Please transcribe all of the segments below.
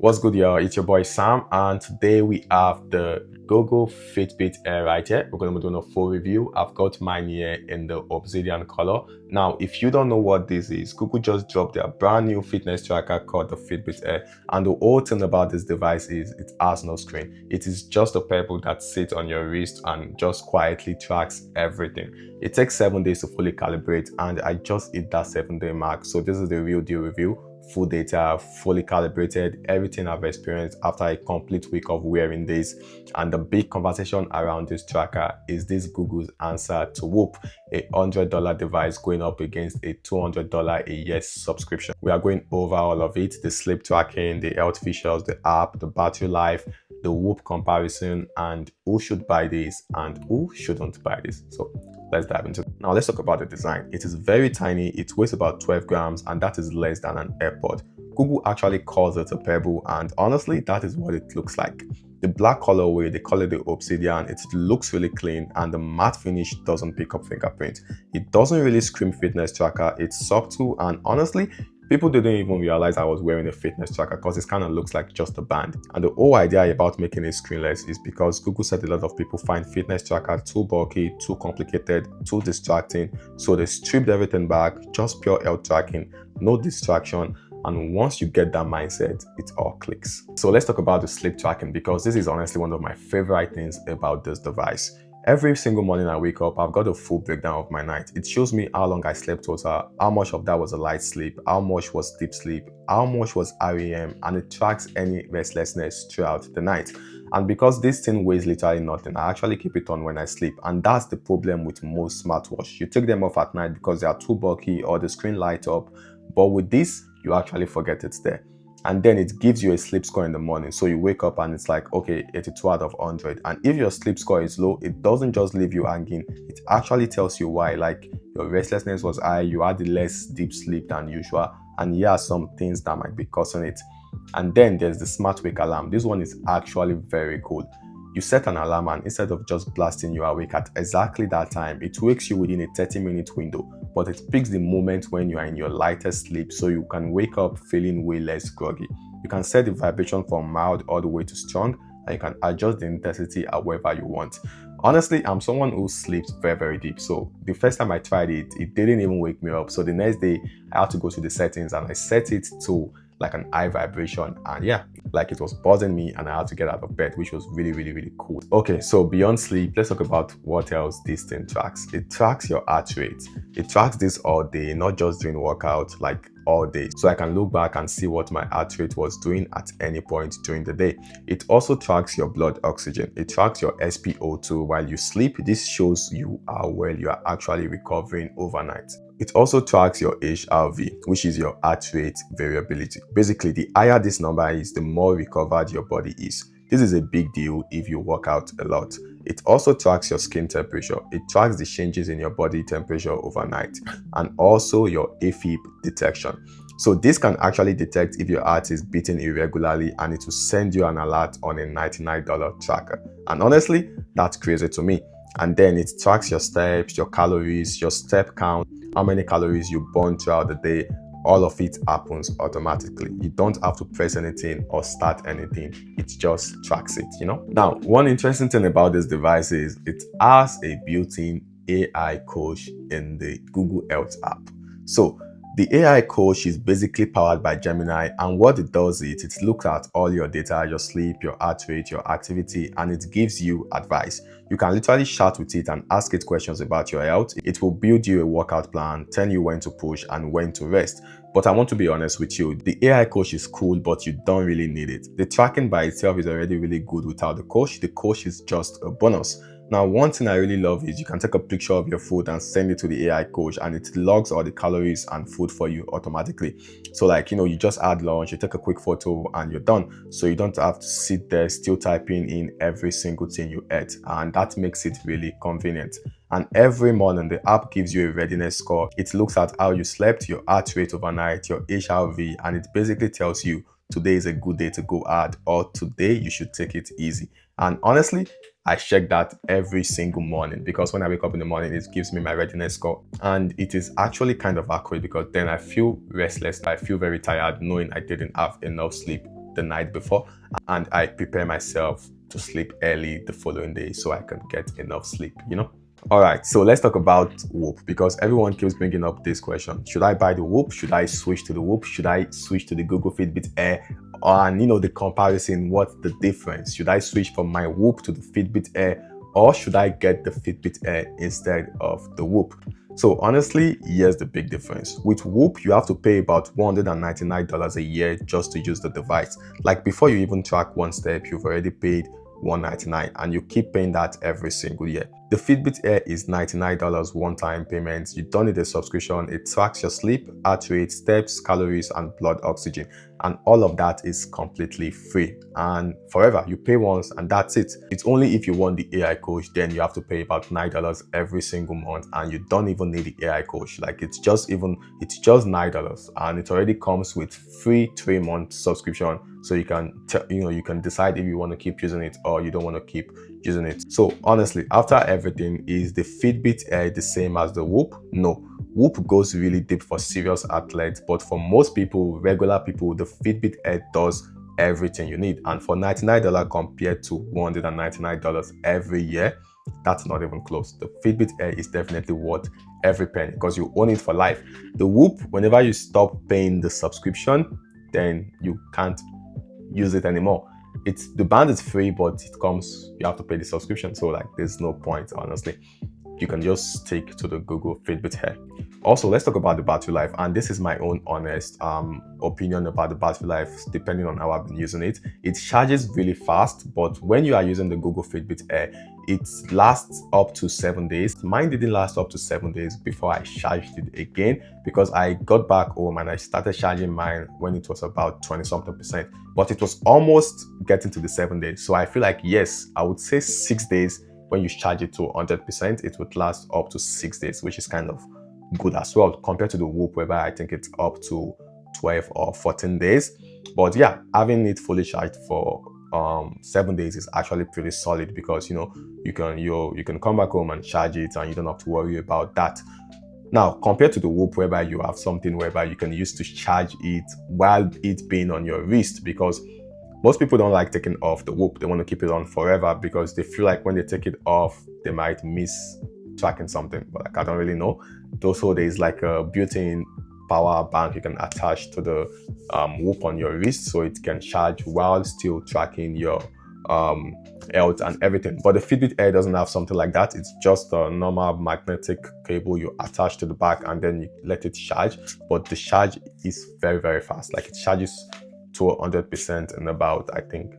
What's good, y'all? It's your boy Sam, and today we have the Google Fitbit Air right here. We're going to be doing a full review. I've got mine here in the obsidian color. Now, if you don't know what this is, Google just dropped their brand new fitness tracker called the Fitbit Air. And the whole thing about this device is it has no screen. It is just a pebble that sits on your wrist and just quietly tracks everything. It takes 7 days to fully calibrate, and I just hit that 7-day mark. So this is the real deal review. Full data, fully calibrated, everything I've experienced after a complete week of wearing this. And the big conversation around this tracker is this Google's answer to Whoop, a $100 device going up against a $200 a year subscription. We are going over all of it: the sleep tracking, the health features, the app, the battery life, the Whoop comparison, and who should buy this and who shouldn't buy this. So let's dive into it. Now let's talk about the design. It is very tiny. It weighs about 12 grams, and that is less than an AirPod. Google actually calls it a pebble, and honestly, that is what it looks like. The black colorway, they call it the obsidian. It looks really clean, and the matte finish doesn't pick up fingerprint. It doesn't really scream fitness tracker. It's subtle, and honestly, people didn't even realize I was wearing a fitness tracker because it kind of looks like just a band. And the whole idea about making it screenless is because Google said a lot of people find fitness tracker too bulky, too complicated, too distracting. So they stripped everything back, just pure health tracking, no distraction. And once you get that mindset, it all clicks. So let's talk about the sleep tracking, because this is honestly one of my favorite things about this device. Every single morning I wake up, I've got a full breakdown of my night. It shows me how long I slept total, how much of that was a light sleep, how much was deep sleep, how much was REM, and it tracks any restlessness throughout the night. And because this thing weighs literally nothing, I actually keep it on when I sleep. And that's the problem with most smartwatches. You take them off at night because they are too bulky or the screen lights up. But with this, you actually forget it's there. And then it gives you a sleep score in the morning. So you wake up and it's like, okay, 82 out of 100. And if your sleep score is low, it doesn't just leave you hanging. It actually tells you why. Like, your restlessness was high, you had less deep sleep than usual, and here are some things that might be causing it. And then there's the smart wake alarm. This one is actually very cool. You set an alarm, and instead of just blasting you awake at exactly that time, it wakes you within a 30-minute window, but it picks the moment when you are in your lightest sleep, so you can wake up feeling way less groggy. You can set the vibration from mild all the way to strong, and you can adjust the intensity however you want. Honestly, I'm someone who sleeps very, very deep. So the first time I tried it, it didn't even wake me up. So the next day, I had to go to the settings and I set it to like an high vibration, and yeah, like it was buzzing me and I had to get out of bed, which was really, really, really cool. Okay, so beyond sleep, let's talk about what else this thing tracks. It tracks your heart rate. It tracks this all day, not just during workout, like all day. So I can look back and see what my heart rate was doing at any point during the day. It also tracks your blood oxygen. It tracks your SpO2 while you sleep. This shows you how well you are actually recovering overnight. It also tracks your HRV, which is your heart rate variability. Basically, the higher this number is, the more recovered your body is. This is a big deal if you work out a lot. It also tracks your skin temperature. It tracks the changes in your body temperature overnight, and also your AFib detection. So this can actually detect if your heart is beating irregularly, and it will send you an alert on a $99 tracker. And honestly, that's crazy to me. And then it tracks your steps, your calories, your step count, how many calories you burn throughout the day. All of it happens automatically. You don't have to press anything or start anything. It just tracks it, you know? Now, one interesting thing about this device is it has a built-in AI coach in the Google Health app. So the AI coach is basically powered by Gemini, and what it does is it looks at all your data, your sleep, your heart rate, your activity, and it gives you advice. You can literally chat with it and ask it questions about your health. It will build you a workout plan, tell you when to push and when to rest. But I want to be honest with you, the AI coach is cool, but you don't really need it. The tracking by itself is already really good without the coach. The coach is just a bonus. Now, one thing I really love is you can take a picture of your food and send it to the AI coach, and it logs all the calories and food for you automatically. So like, you just add lunch, you take a quick photo and you're done. So you don't have to sit there still typing in every single thing you ate, and that makes it really convenient. And every morning, the app gives you a readiness score. It looks at how you slept, your heart rate overnight, your HRV, and it basically tells you today is a good day to go hard, or today you should take it easy. And honestly, I check that every single morning, because when I wake up in the morning, it gives me my readiness score, and it is actually kind of accurate, because then I feel restless. I feel very tired knowing I didn't have enough sleep the night before, and I prepare myself to sleep early the following day so I can get enough sleep, you know. All right, so let's talk about Whoop, because everyone keeps bringing up this question. Should I buy the Whoop? Should I switch to the Whoop? Should I switch to the Google Fitbit Air? And you know, the comparison, what's the difference? Should I switch from my Whoop to the Fitbit Air, or should I get the Fitbit Air instead of the Whoop? So honestly, here's the big difference. With Whoop, you have to pay about $199 a year just to use the device. Like before you even track one step, you've already paid $199, and you keep paying that every single year. The Fitbit Air is $99 one-time payment. You don't need a subscription. It tracks your sleep, heart rate, steps, calories, and blood oxygen. And all of that is completely free and forever. You pay once and that's it. It's only if you want the AI coach, then you have to pay about $9 every single month, and you don't even need the AI coach. Like it's just $9, and it already comes with free 3-month subscription. So you can decide if you want to keep using it or you don't want to keep using it. So honestly, after everything, is the Fitbit Air the same as the Whoop? No. Whoop goes really deep for serious athletes, but for most people, regular people, the Fitbit Air does everything you need. And for $99 compared to $199 every year, that's not even close. The Fitbit Air is definitely worth every penny because you own it for life. The Whoop, whenever you stop paying the subscription, then you can't use it anymore. The band is free, but you have to pay the subscription. So like there's no point, honestly. You can just stick to the Google Fitbit Air. Also, let's talk about the battery life, and this is my own honest opinion about the battery life depending on how I've been using it. It charges really fast, but when you are using the Google Fitbit Air, it lasts up to 7 days. Mine didn't last up to 7 days before I charged it again, because I got back home and I started charging mine when it was about 20-something%, but it was almost getting to the 7 days. So I feel like, yes, I would say 6 days. When you charge it to 100%, it would last up to 6 days, which is kind of good as well compared to the Whoop, whereby I think it's up to 12 or 14 days. But yeah, having it fully charged for 7 days is actually pretty solid, because you can come back home and charge it and you don't have to worry about that. Now, compared to the Whoop, whereby you have something whereby you can use to charge it while it being on your wrist, because most people don't like taking off the Whoop. They want to keep it on forever because they feel like when they take it off, they might miss tracking something. But like, I don't really know. Also, there's like a built-in power bank you can attach to the Whoop on your wrist, so it can charge while still tracking your health and everything. But the Fitbit Air doesn't have something like that. It's just a normal magnetic cable you attach to the back and then you let it charge. But the charge is very, very fast. Like it charges to 100% in about, I think,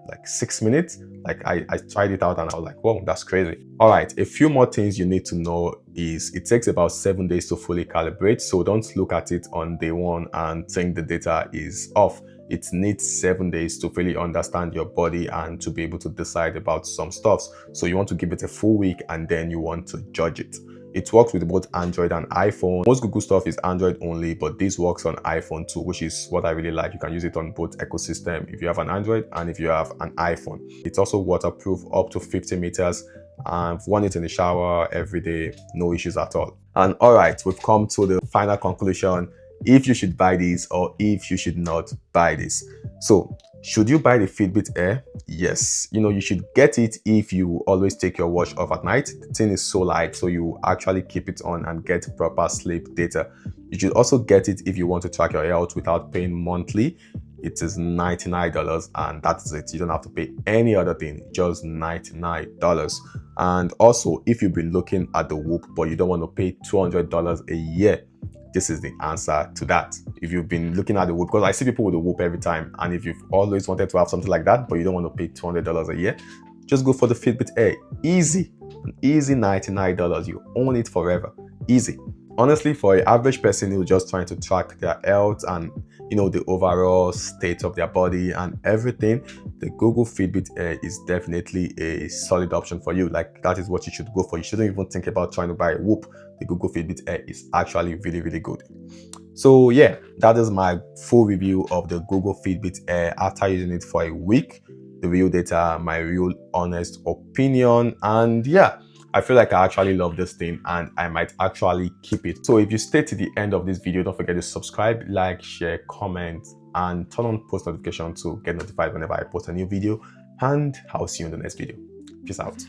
like 6 minutes. Like I tried it out and I was like, whoa, that's crazy. All right, a few more things you need to know is it takes about 7 days to fully calibrate. So don't look at it on day one and think the data is off. It needs 7 days to really understand your body and to be able to decide about some stuffs. So you want to give it a full week and then you want to judge it. It works with both Android and iPhone. Most Google stuff is Android only, but this works on iPhone too, which is what I really like. You can use it on both ecosystem if you have an Android and if you have an iPhone. It's also waterproof up to 50 meters. I've worn it in the shower every day, no issues at all. And all right, we've come to the final conclusion, if you should buy this or if you should not buy this. So should you buy the Fitbit Air? Yes. You should get it if you always take your watch off at night. The thing is so light, so you actually keep it on and get proper sleep data. You should also get it if you want to track your health without paying monthly. It is $99 and that's it. You don't have to pay any other thing, just $99. And also, if you've been looking at the Whoop but you don't want to pay $200 a year, this is the answer to that. If you've been looking at the Whoop, because I see people with the Whoop every time, and if you've always wanted to have something like that, but you don't want to pay $200 a year, just go for the Fitbit Air. Easy $99. You own it forever. Easy. Honestly, for an average person who's just trying to track their health and the overall state of their body and everything, the Google Fitbit Air is definitely a solid option for you. Like that is what you should go for. You shouldn't even think about trying to buy a Whoop. The Google Fitbit Air is actually really, really good. So yeah, that is my full review of the Google Fitbit Air after using it for a week. The real data, my real honest opinion, and yeah, I feel like I actually love this thing and I might actually keep it. So if you stay to the end of this video, don't forget to subscribe, like, share, comment, and turn on post notification to get notified whenever I post a new video. And I'll see you in the next video. Peace out.